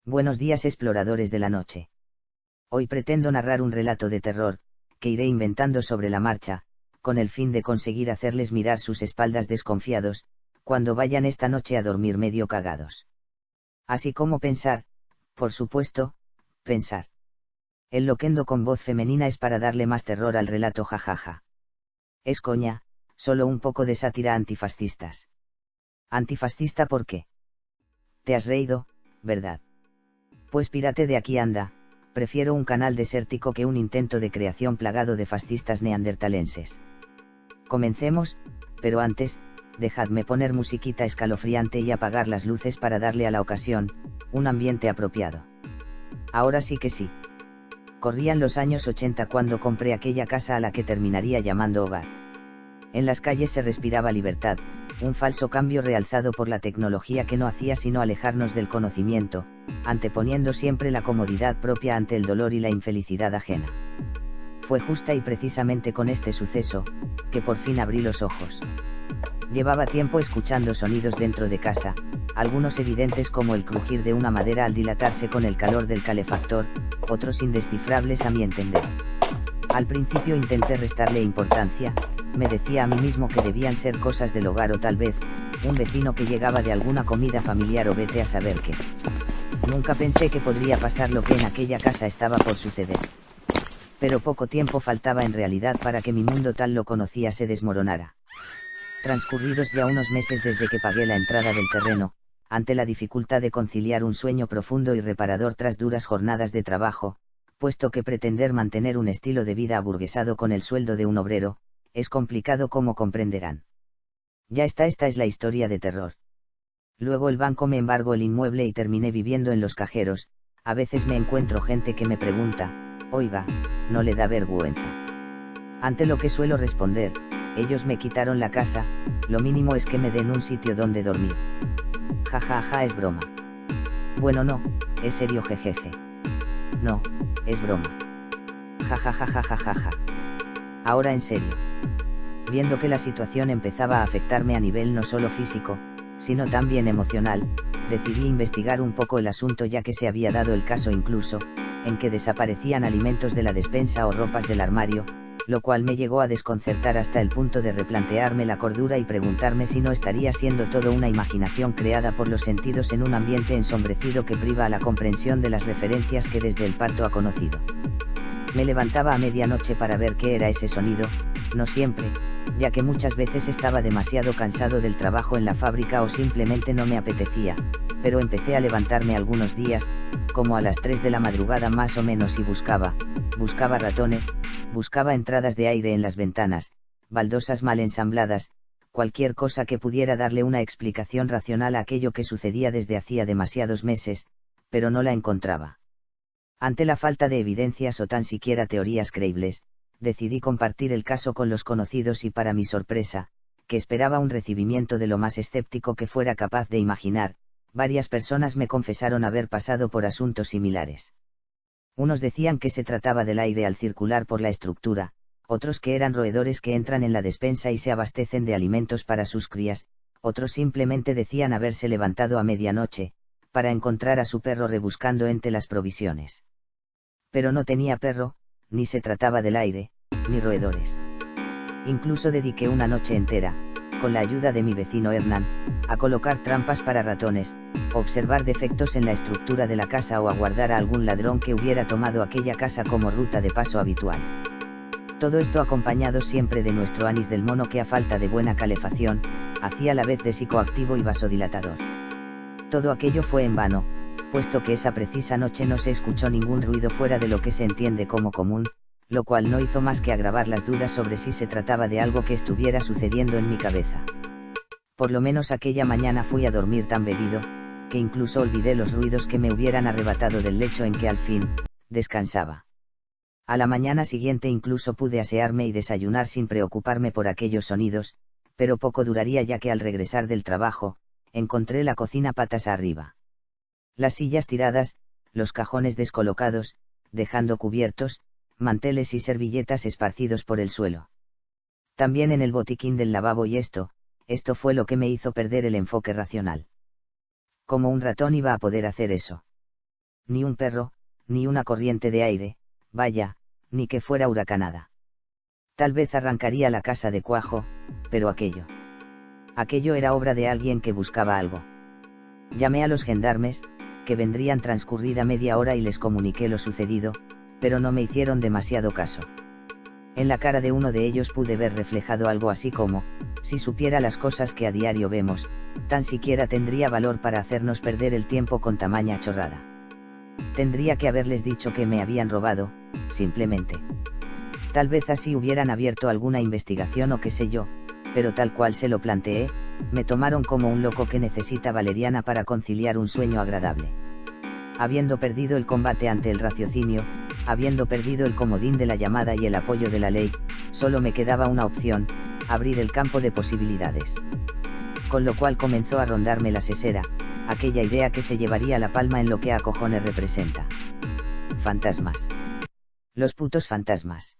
Buenos días, exploradores de la noche. Hoy pretendo narrar un relato de terror, que iré inventando sobre la marcha, con el fin de conseguir hacerles mirar sus espaldas desconfiados, cuando vayan esta noche a dormir medio cagados. Así como pensar, por supuesto, pensar. El loquendo con voz femenina es para darle más terror al relato, jajaja. Es coña, solo un poco de sátira antifascistas. ¿Antifascista por qué? Te has reído, ¿verdad? Pues pírate de aquí, anda, prefiero un canal desértico que un intento de creación plagado de fascistas neandertalenses. Comencemos, pero antes, dejadme poner musiquita escalofriante y apagar las luces para darle a la ocasión un ambiente apropiado. Ahora sí que sí. Corrían los años 80 cuando compré aquella casa a la que terminaría llamando hogar. En las calles se respiraba libertad, un falso cambio realzado por la tecnología que no hacía sino alejarnos del conocimiento, anteponiendo siempre la comodidad propia ante el dolor y la infelicidad ajena. Fue justa y precisamente con este suceso, que por fin abrí los ojos. Llevaba tiempo escuchando sonidos dentro de casa, algunos evidentes como el crujir de una madera al dilatarse con el calor del calefactor, otros indescifrables a mi entender. Al principio intenté restarle importancia, me decía a mí mismo que debían ser cosas del hogar o tal vez, un vecino que llegaba de alguna comida familiar o vete a saber qué. Nunca pensé que podría pasar lo que en aquella casa estaba por suceder. Pero poco tiempo faltaba en realidad para que mi mundo tal lo conocía se desmoronara. Transcurridos ya unos meses desde que pagué la entrada del terreno, ante la dificultad de conciliar un sueño profundo y reparador tras duras jornadas de trabajo, puesto que pretender mantener un estilo de vida aburguesado con el sueldo de un obrero, es complicado como comprenderán. Esta es la historia de terror. Luego el banco me embargó el inmueble y terminé viviendo en los cajeros. A veces me encuentro gente que me pregunta, oiga, ¿no le da vergüenza? Ante lo que suelo responder, ellos me quitaron la casa, lo mínimo es que me den un sitio donde dormir. Jajaja, es broma. Bueno, no, es serio, jejeje. No, es broma. Jajajajajaja. Ahora en serio. Viendo que la situación empezaba a afectarme a nivel no solo físico, sino también emocional, decidí investigar un poco el asunto, ya que se había dado el caso incluso, en que desaparecían alimentos de la despensa o ropas del armario, lo cual me llegó a desconcertar hasta el punto de replantearme la cordura y preguntarme si no estaría siendo todo una imaginación creada por los sentidos en un ambiente ensombrecido que priva a la comprensión de las referencias que desde el parto ha conocido. Me levantaba a medianoche para ver qué era ese sonido, no siempre, ya que muchas veces estaba demasiado cansado del trabajo en la fábrica o simplemente no me apetecía, pero empecé a levantarme algunos días, como a las 3 de la madrugada más o menos, y buscaba ratones, buscaba entradas de aire en las ventanas, baldosas mal ensambladas, cualquier cosa que pudiera darle una explicación racional a aquello que sucedía desde hacía demasiados meses, pero no la encontraba. Ante la falta de evidencias o tan siquiera teorías creíbles, decidí compartir el caso con los conocidos y, para mi sorpresa, que esperaba un recibimiento de lo más escéptico que fuera capaz de imaginar, varias personas me confesaron haber pasado por asuntos similares. Unos decían que se trataba del aire al circular por la estructura, otros que eran roedores que entran en la despensa y se abastecen de alimentos para sus crías, otros simplemente decían haberse levantado a medianoche, para encontrar a su perro rebuscando entre las provisiones. Pero no tenía perro, ni se trataba del aire, ni roedores. Incluso dediqué una noche entera, con la ayuda de mi vecino Hernán, a colocar trampas para ratones, observar defectos en la estructura de la casa o aguardar a algún ladrón que hubiera tomado aquella casa como ruta de paso habitual. Todo esto acompañado siempre de nuestro anís del mono, que a falta de buena calefacción, hacía a la vez de psicoactivo y vasodilatador. Todo aquello fue en vano, puesto que esa precisa noche no se escuchó ningún ruido fuera de lo que se entiende como común, lo cual no hizo más que agravar las dudas sobre si se trataba de algo que estuviera sucediendo en mi cabeza. Por lo menos aquella mañana fui a dormir tan bebido, que incluso olvidé los ruidos que me hubieran arrebatado del lecho en que al fin descansaba. A la mañana siguiente incluso pude asearme y desayunar sin preocuparme por aquellos sonidos, pero poco duraría, ya que al regresar del trabajo, encontré la cocina patas arriba. Las sillas tiradas, los cajones descolocados, dejando cubiertos, manteles y servilletas esparcidos por el suelo. También en el botiquín del lavabo, y esto fue lo que me hizo perder el enfoque racional. ¿Cómo un ratón iba a poder hacer eso? ni un perro, ni una corriente de aire, vaya, ni que fuera huracanada. Tal vez arrancaría la casa de cuajo, pero aquello era obra de alguien que buscaba algo. Llamé a los gendarmes, que vendrían transcurrida media hora y les comuniqué lo sucedido, pero no me hicieron demasiado caso. En la cara de uno de ellos pude ver reflejado algo así como, si supiera las cosas que a diario vemos, tan siquiera tendría valor para hacernos perder el tiempo con tamaña chorrada. Tendría que haberles dicho que me habían robado, simplemente. Tal vez así hubieran abierto alguna investigación o qué sé yo, pero tal cual se lo planteé, me tomaron como un loco que necesita valeriana para conciliar un sueño agradable. Habiendo perdido el combate ante el raciocinio, habiendo perdido el comodín de la llamada y el apoyo de la ley, solo me quedaba una opción, abrir el campo de posibilidades. Con lo cual comenzó a rondarme la sesera, aquella idea que se llevaría la palma en lo que a cojones representa. Fantasmas. Los putos fantasmas.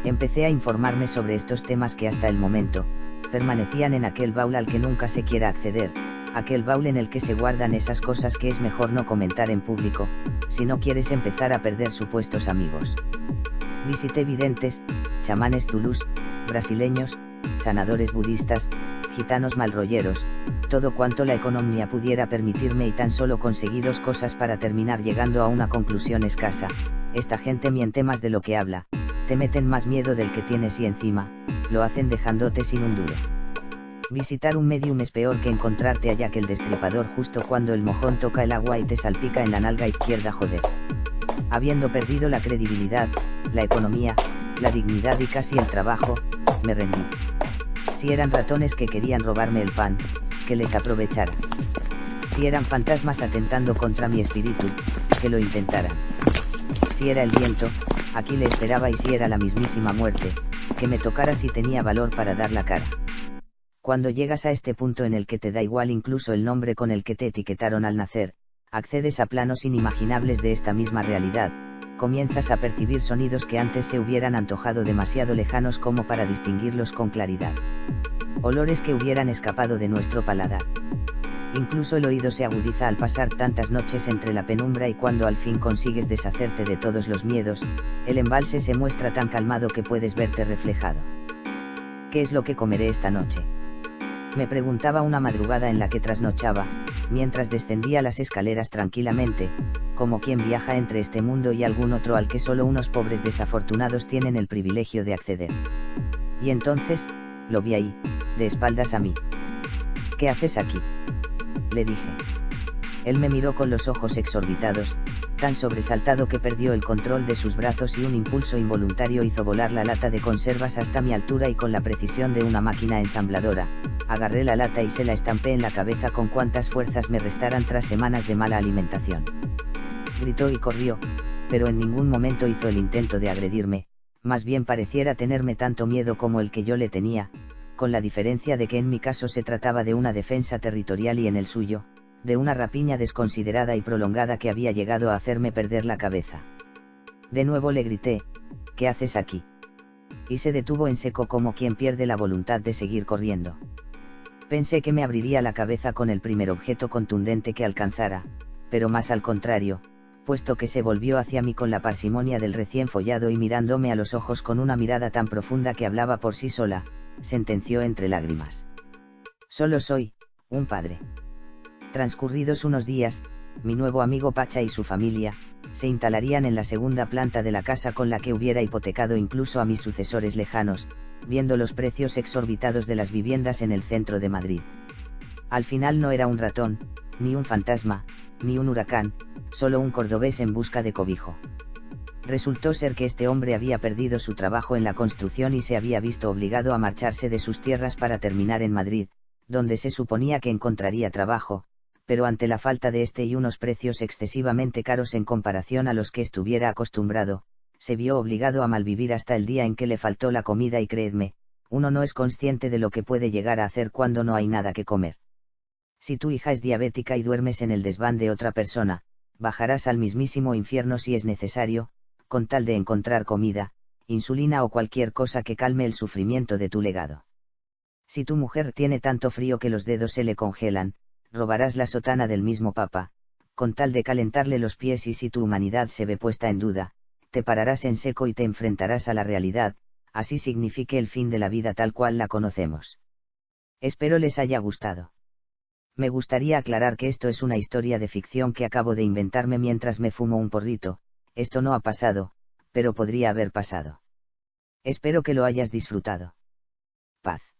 Empecé a informarme sobre estos temas que hasta el momento, permanecían en aquel baúl al que nunca se quiera acceder, aquel baúl en el que se guardan esas cosas que es mejor no comentar en público, si no quieres empezar a perder supuestos amigos. Visité videntes, chamanes tulús, brasileños, sanadores budistas, gitanos malrolleros, todo cuanto la economía pudiera permitirme y tan solo conseguí 2 cosas para terminar llegando a una conclusión escasa: esta gente miente más de lo que habla, te meten más miedo del que tienes y encima, lo hacen dejándote sin un duro. Visitar un medium es peor que encontrarte a Jack el Destripador justo cuando el mojón toca el agua y te salpica en la nalga izquierda, joder. Habiendo perdido la credibilidad, la economía, la dignidad y casi el trabajo, me rendí. Si eran ratones que querían robarme el pan, que les aprovechara. Si eran fantasmas atentando contra mi espíritu, que lo intentaran. Si era el viento, aquí le esperaba, y si era la mismísima muerte, que me tocara si tenía valor para dar la cara. Cuando llegas a este punto en el que te da igual incluso el nombre con el que te etiquetaron al nacer, accedes a planos inimaginables de esta misma realidad, comienzas a percibir sonidos que antes se hubieran antojado demasiado lejanos como para distinguirlos con claridad. Olores que hubieran escapado de nuestro paladar. Incluso el oído se agudiza al pasar tantas noches entre la penumbra, y cuando al fin consigues deshacerte de todos los miedos, el embalse se muestra tan calmado que puedes verte reflejado. ¿Qué es lo que comeré esta noche?, me preguntaba una madrugada en la que trasnochaba, mientras descendía las escaleras tranquilamente, como quien viaja entre este mundo y algún otro al que solo unos pobres desafortunados tienen el privilegio de acceder. Y entonces, lo vi ahí, de espaldas a mí. ¿Qué haces aquí?, le dije. Él me miró con los ojos exorbitados, tan sobresaltado que perdió el control de sus brazos y un impulso involuntario hizo volar la lata de conservas hasta mi altura, y con la precisión de una máquina ensambladora, agarré la lata y se la estampé en la cabeza con cuantas fuerzas me restaran tras semanas de mala alimentación. Gritó y corrió, pero en ningún momento hizo el intento de agredirme, más bien pareciera tenerme tanto miedo como el que yo le tenía, con la diferencia de que en mi caso se trataba de una defensa territorial y en el suyo, de una rapiña desconsiderada y prolongada que había llegado a hacerme perder la cabeza. De nuevo le grité: ¿qué haces aquí?, y se detuvo en seco como quien pierde la voluntad de seguir corriendo. Pensé que me abriría la cabeza con el primer objeto contundente que alcanzara, pero más al contrario, puesto que se volvió hacia mí con la parsimonia del recién follado y mirándome a los ojos con una mirada tan profunda que hablaba por sí sola, sentenció entre lágrimas: solo soy un padre. Transcurridos unos días, mi nuevo amigo Pacha y su familia se instalarían en la segunda planta de la casa con la que hubiera hipotecado incluso a mis sucesores lejanos, viendo los precios exorbitados de las viviendas en el centro de Madrid. Al final no era un ratón, ni un fantasma, ni un huracán, solo un cordobés en busca de cobijo. Resultó ser que este hombre había perdido su trabajo en la construcción y se había visto obligado a marcharse de sus tierras para terminar en Madrid, donde se suponía que encontraría trabajo, pero ante la falta de este y unos precios excesivamente caros en comparación a los que estuviera acostumbrado, se vio obligado a malvivir hasta el día en que le faltó la comida, y creedme, uno no es consciente de lo que puede llegar a hacer cuando no hay nada que comer. Si tu hija es diabética y duermes en el desván de otra persona, bajarás al mismísimo infierno si es necesario, con tal de encontrar comida, insulina o cualquier cosa que calme el sufrimiento de tu legado. Si tu mujer tiene tanto frío que los dedos se le congelan, robarás la sotana del mismo papa, con tal de calentarle los pies, y si tu humanidad se ve puesta en duda, te pararás en seco y te enfrentarás a la realidad, así signifique el fin de la vida tal cual la conocemos. Espero les haya gustado. Me gustaría aclarar que esto es una historia de ficción que acabo de inventarme mientras me fumo un porrito. Esto no ha pasado, pero podría haber pasado. Espero que lo hayas disfrutado. Paz.